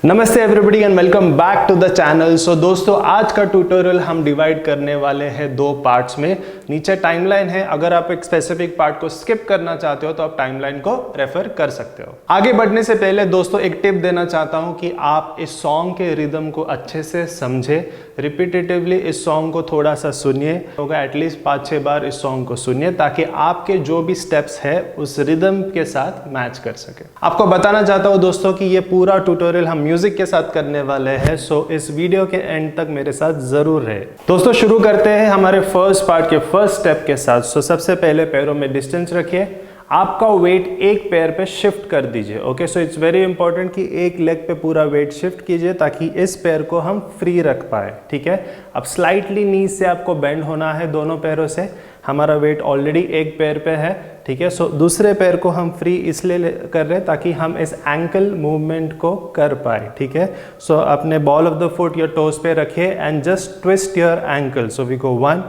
नमस्ते everybody and welcome back to the channel. So दोस्तों, आज का ट्यूटोरियल हम डिवाइड करने वाले हैं दो पार्ट्स में। नीचे टाइमलाइन है, अगर आप एक स्पेसिफिक पार्ट को स्किप करना चाहते हो तो आप टाइमलाइन को रेफर कर सकते हो। आगे बढ़ने से पहले दोस्तों एक टिप देना चाहता हूं कि आप इस सॉन्ग के रिदम को अच्छे से समझे, रिपीटेटिवली इस सॉन्ग को थोड़ा सा सुनिए, होगा एटलीस्ट 5-6 बार इस सॉन्ग को सुनिए ताकि आपके जो भी स्टेप्स है उस रिदम के साथ मैच कर सके। आपको बताना चाहता हूं दोस्तों कि ये पूरा ट्यूटोरियल हम म्यूजिक के साथ करने वाले हैं, सो इस वीडियो के एंड तक मेरे साथ जरूर रहे। दोस्तों शुरू करते हैं हमारे फर्स्ट पार्ट के फर्स्ट स्टेप के साथ। सो सबसे पहले पैरों में डिस्टेंस रखिए, आपका वेट एक पैर पे शिफ्ट कर दीजिए। Okay, so it's very important कि एक लेग पे पूरा वेट शिफ्ट कीजिए ताकि इस पैर को हम फ्री रख पाए। ठीक है, अब स्लाइटली नीज से आपको बेंड होना है दोनों पैरों से। हमारा वेट ऑलरेडी एक पैर पे है, ठीक है। सो दूसरे पैर को हम फ्री इसलिए कर रहे हैं ताकि हम इस एंकल मूवमेंट को कर पाए। ठीक है, सो अपने बॉल ऑफ द फुट या टोज पे रखिए and just twist your ankle. So we go 1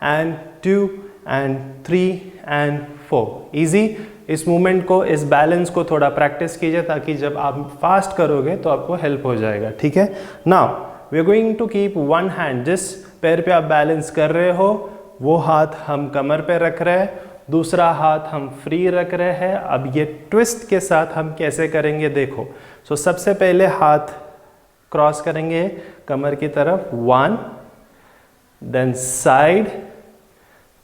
and 2 and 3 and 4। Easy, इस मूवमेंट को, इस बैलेंस को थोड़ा प्रैक्टिस कीजिए ताकि जब आप फास्ट करोगे तो आपको हेल्प हो जाएगा। ठीक है, now we are going to keep one hand, जिस पैर पे आप बैलेंस कर रहे हो वो हाथ हम कमर पे रख रहे हैं, दूसरा हाथ हम फ्री रख रहे हैं। अब ये ट्विस्ट के साथ हम कैसे करेंगे देखो। सो सबसे पहले हाथ क्रॉस करेंगे कमर की तरफ, 1 then side,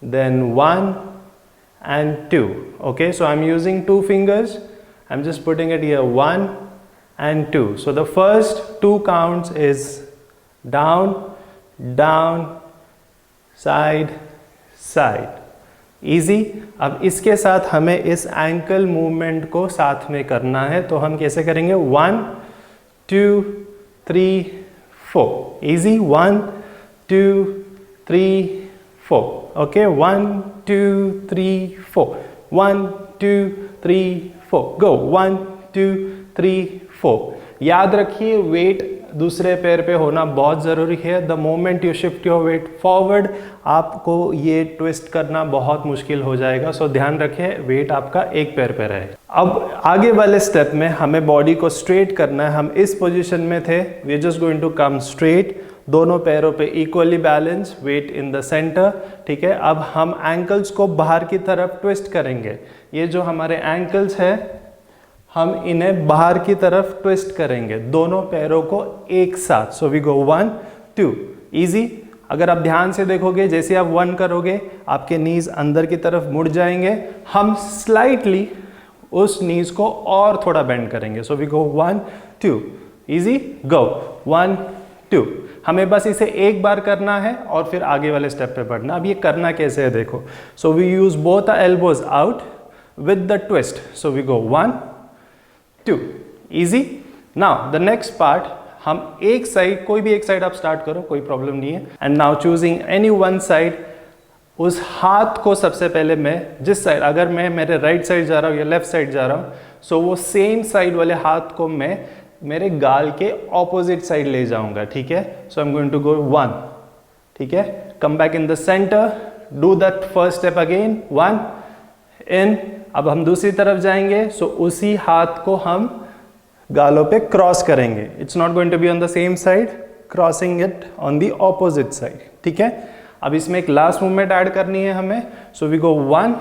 then 1 and 2। okay, so I'm using 2 fingers, I'm just putting it here, 1 and 2। so the first 2 counts is down, down, side, side। Easy. अब इसके साथ हमें इस एंकल मूवमेंट को साथ में करना है, तो हम कैसे करेंगे, 1 2 3 4। इजी, 1 2 3 4। ओके, 1 2 3 4, 1 2 3 4, गो 1 2 3 4। याद रखिए वेट दूसरे पैर पे होना बहुत ज़रूरी है। The moment you shift your weight forward, आपको ये ट्विस्ट करना बहुत मुश्किल हो जाएगा। सो ध्यान रखिए वेट आपका एक पैर पे रहे। अब आगे वाले स्टेप में हमें बॉडी को स्ट्रेट करना है। हम इस पोजीशन में थे, we are just going to come straight, दोनों पैरों पे equally balance, weight in the centre. ठीक है, अब हम एंकल्स को बाहर की तरफ ट्विस्ट करेंगे। ये जो हमारे एंकल्स है हम इन्हें बाहर की तरफ ट्विस्ट करेंगे, दोनों पैरों को एक साथ। So we go 1 2। इजी। अगर आप ध्यान से देखोगे, जैसे आप 1 करोगे आपके नीज अंदर की तरफ मुड़ जाएंगे, हम स्लाइटली उस नीज को और थोड़ा बेंड करेंगे। So we go 1 2। Easy, go 1 2। हमें बस इसे एक बार करना है और फिर आगे वाले स्टेप पे बढ़ना। अब ये करना कैसे है देखो। So we use both the elbows out with the twist. So we go 1 2। Easy. Now the next part, हम एक साइड, कोई भी एक साइड आप स्टार्ट करो, कोई प्रॉब्लम नहीं है। And now choosing any one side, उस हाथ को सबसे पहले मैं जिस साइड, अगर मैं मेरे राइट साइड जा रहा हूँ या लेफ्ट साइड जा रहा हूँ, सो वो सेम साइड वाले हाथ को मैं मेरे गाल के ऑपोजिट साइड ले जाऊंगा। ठीक है, so I am going to go 1। ठीक है, come back in the centre, do that first step again, 1 in. अब हम दूसरी तरफ जाएंगे, सो उसी हाथ को हम गालों पे क्रॉस करेंगे। It's not going to be on the same side, crossing it on the opposite side. ठीक है, अब इसमें एक लास्ट मूवमेंट ऐड करनी है हमें। सो वी गो 1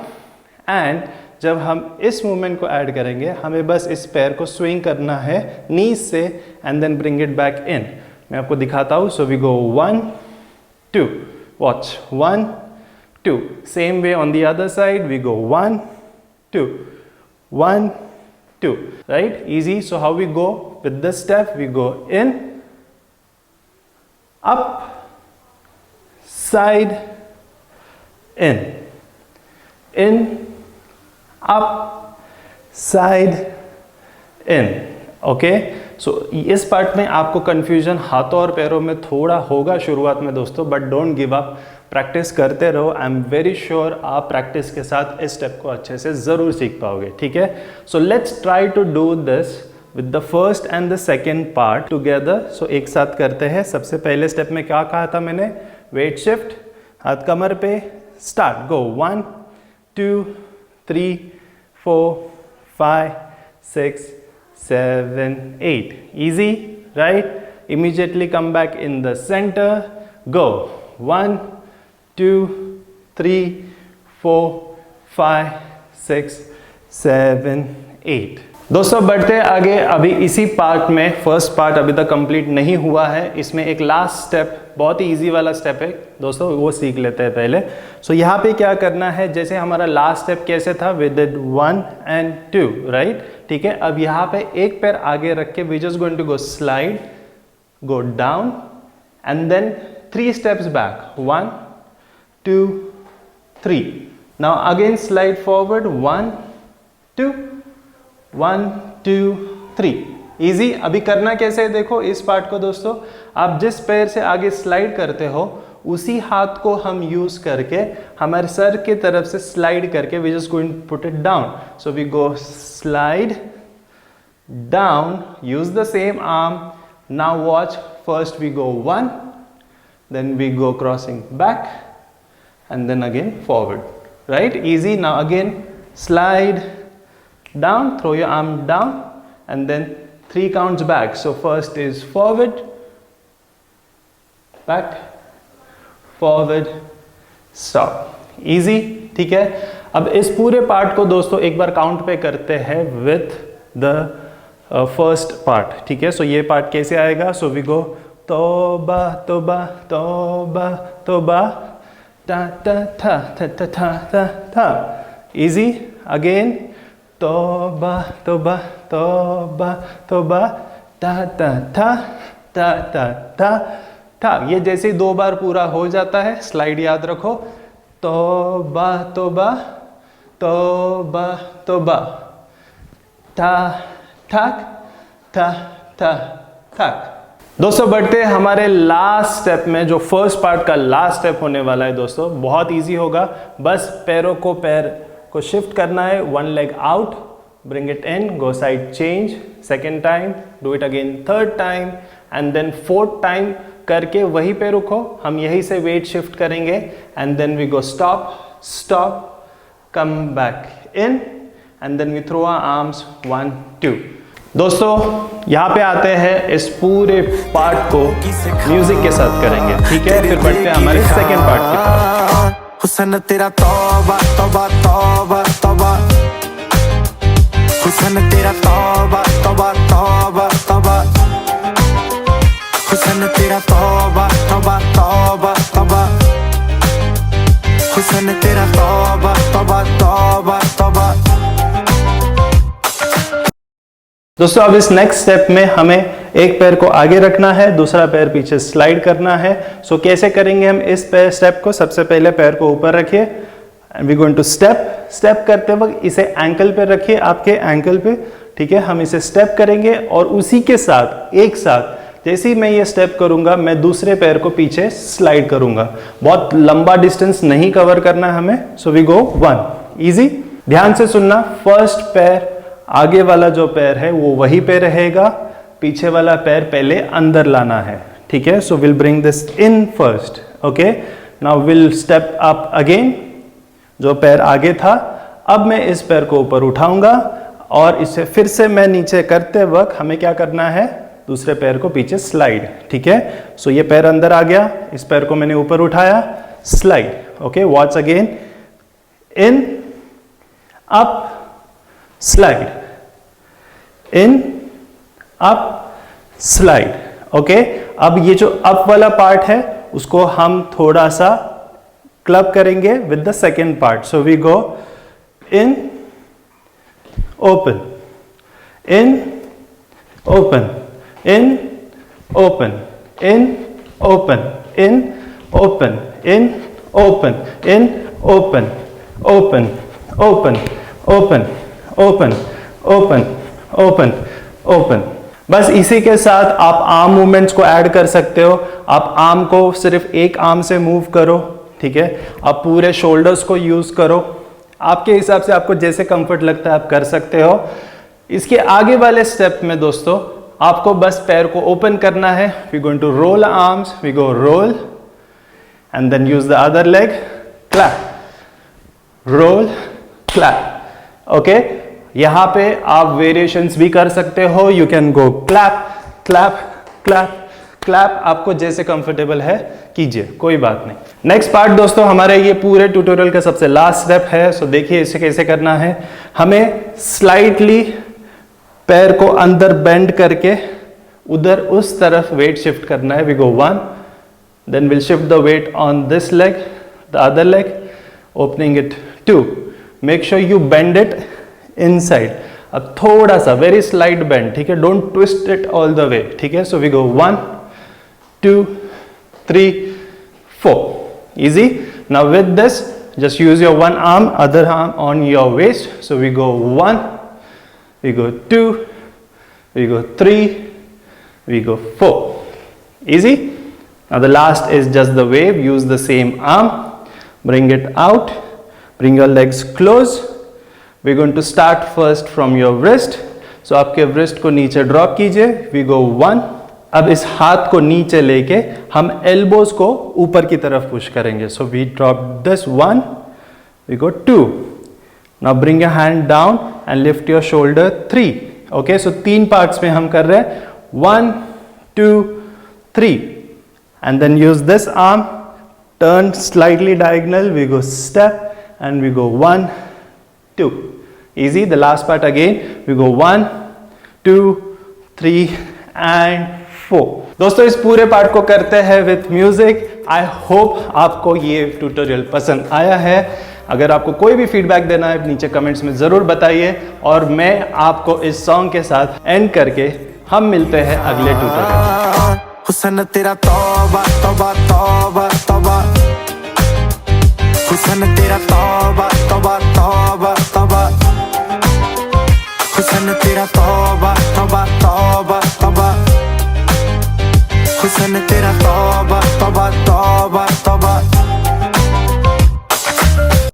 एंड जब हम इस मूवमेंट को ऐड करेंगे, हमें बस इस पैर को स्विंग करना है नीज से and then bring it back in. मैं आपको दिखाता हूँ। So we go 1 2, watch, 1 2। Same way on the other side, we go 1 2 1 2। right, easy। so how we go with this step, we go in, up, side, in, up, side, in। Okay, so इस part में आपको confusion हाथों और पैरों में थोड़ा होगा शुरुआत में दोस्तों, but don't give up, practice करते रहो। आई एम वेरी श्योर आप प्रैक्टिस के साथ इस स्टेप को अच्छे से ज़रूर सीख पाओगे। ठीक है, so let's try to do this with the first and the second part together. सो एक साथ करते हैं। सबसे पहले स्टेप में क्या कहा था मैंने, वेट शिफ्ट, हाथ कमर पे, start, go 1 2 3 4 5 6 7, 8. Easy, right? Immediately come back in the center. Go. 1, 2, 3, 4, 5, 6, 7, 8. दोस्तों बढ़ते आगे। अभी इसी पार्ट में फर्स्ट पार्ट अभी तक कंप्लीट नहीं हुआ है। इसमें एक लास्ट स्टेप, बहुत ही इजी वाला स्टेप है दोस्तों, वो सीख लेते हैं पहले। सो यहाँ पे क्या करना है, जैसे हमारा लास्ट स्टेप कैसे था, विद 1 and 2, राइट? ठीक है, अब यहाँ पे एक पैर आगे रख के we just going to go slide, go down and then 3 steps back, 1, 2, 3. Now again slide forward, 1, 2, 1, 2, 3. Easy. अभी करना कैसे है देखो इस पार्ट को दोस्तों, आप जिस पैर से आगे स्लाइड करते हो उसी हाथ को हम यूज करके हमारे सर की तरफ से स्लाइड करके we just going put it down. So we go slide down, use the same arm. Now watch, first we go 1, then we go crossing back and then again forward, right? Easy. Now again slide down, throw your arm down and then 3 counts back. So first is forward, back, forward, stop. Easy, ठीक है? अब इस पूरे part को दोस्तों एक बार count पे करते हैं विथ द फर्स्ट पार्ट, ठीक है? सो ये पार्ट कैसे आएगा? सो वी गो तौबा तौबा तौबा तौबा, ता ता था था था था था था. इजी. अगेन तौबा तौबा तौबा तौबा, ता ता था ता ता था था. ये जैसे ही 2 बार पूरा हो जाता है, स्लाइड याद रखो, तौबा तौबा तौबा तौबा, था ठक था था ठक. दोस्तों बढ़ते हैं हमारे लास्ट स्टेप में, जो फर्स्ट पार्ट का लास्ट स्टेप होने वाला है दोस्तों. बहुत इजी होगा, बस पैर को शिफ्ट करना है. 1 leg out, bring it in, go side change, second time, do it again third time and then fourth time करके वहीं पे रुको. हम यहीं से वेट शिफ्ट करेंगे and then we go stop stop, come back in and then we throw our arms 1, 2. दोस्तों यहाँ पे आते हैं, इस पूरे पार्ट को म्यूजिक के साथ करेंगे, ठीक है? फिर बढ़ते हैं हमारे सेकेंड पार्ट की तरफ. हुस्न तेरा तौबा तौबा तौबा तौबा, हुस्न तेरा तौबा तौबा तौबा तौबा, हुस्न तेरा तौबा तौबा तौबा तौबा, हुस्न तेरा तौबा तौबा तौबा तौबा. दोस्तों अब इस नेक्स्ट स्टेप में हमें एक पैर को आगे रखना है, दूसरा पैर पीछे स्लाइड करना है. सो कैसे करेंगे हम इस स्टेप को? सबसे पहले पैर को ऊपर रखिए and we going to step करते वक्त इसे एंकल पे रखिए, आपके एंकल पे, ठीक है? हम इसे स्टेप करेंगे और उसी के साथ एक साथ जैसे ही मैं ये स्टेप करूंगा मैं दूसरे पैर को पीछे स्लाइड करूंगा. बहुत लंबा डिस्टेंस नहीं कवर करना है हमें. So we go 1. इजी. ध्यान से सुनना, फर्स्ट पैर आगे वाला जो पैर है वो वहीं पे रहेगा, पीछे वाला पैर पहले अंदर लाना है, ठीक है? So will bring this in first. Okay, now will step up again. जो पैर आगे था, अब मैं इस पैर को ऊपर उठाऊंगा और इसे फिर से मैं नीचे करते वक्त हमें क्या करना है? दूसरे पैर को पीछे स्लाइड, ठीक है? सो ये पैर अंदर आ गया, इस पैर को मैंने ऊपर उठाया, slide. Okay, watch again, in up slide, in up slide. Okay, अब ये जो अप वाला पार्ट है उसको हम थोड़ा सा क्लब करेंगे with the second part. So we go in open, in open, in open, in open, in open, in open, in open, open open open open open open open. बस इसी के साथ आप आर्म मूवमेंट्स को add कर सकते हो. आप आर्म को सिर्फ एक आर्म से मूव करो, ठीक है? आप पूरे शोल्डर्स को यूज करो, आपके हिसाब से आपको जैसे कंफर्ट लगता है आप कर सकते हो. इसके आगे वाले स्टेप में दोस्तों आपको बस पैर को ओपन करना है. We going to roll arms, we go roll and then use the other leg, clap, roll, clap. Okay, यहाँ पे आप वेरिएशंस भी कर सकते हो, you can go clap clap clap clap, आपको जैसे कंफर्टेबल है कीजिए, कोई बात नहीं। नेक्स्ट पार्ट दोस्तों हमारे ये पूरे ट्यूटोरियल का सबसे लास्ट स्टेप है। सो देखिए इसे कैसे करना है। हमें स्लाइटली पैर को अंदर बेंड करके उधर उस तरफ वेट शिफ्ट करना है। We go 1, then will shift the weight on this leg, the other leg, opening it 2, make sure you bend it inside. अब थोड़ा सा वेरी स्लाइट बेंड, ठीक है, don't twist it all the way, ठीक है। So we go 1 2 3 4, easy. Now with this just use your one arm, other arm on your waist. So we go 1, we go 2, we go 3, we go 4, easy. Now the last is just the wave. Use the same arm, bring it out, bring your legs close. We're going to start first from your wrist. So आपके wrist को नीचे drop कीजिए। We go 1. अब इस हाथ को नीचे लेके हम एल्बोज को ऊपर की तरफ पुश करेंगे। So we drop this 1, we go 2, now bring your hand down and lift your shoulder 3। Okay, so 3 parts में हम कर रहे हैं, 1 2 3, and then use this arm, turn slightly diagonal, we go step and we go 1 2, easy. The last part again, we go 1 2 3 and 4। दोस्तों इस पूरे part को करते हैं विथ म्यूजिक। आई होप आपको ये ट्यूटोरियल पसंद आया है। अगर आपको कोई भी फीडबैक देना है नीचे कमेंट्स में जरूर बताइए, और मैं आपको इस सॉन्ग के साथ एंड करके हम मिलते हैं अगले ट्यूटोरियल। हुसन तेरा तौबा तौबा तौबा तौबा, हुसन तेरा तौबा तौबा तौबा तौबा, हुसन तेरा तौबा तौबा तौबा तौबा, हुसन तेरा तौबा तौबा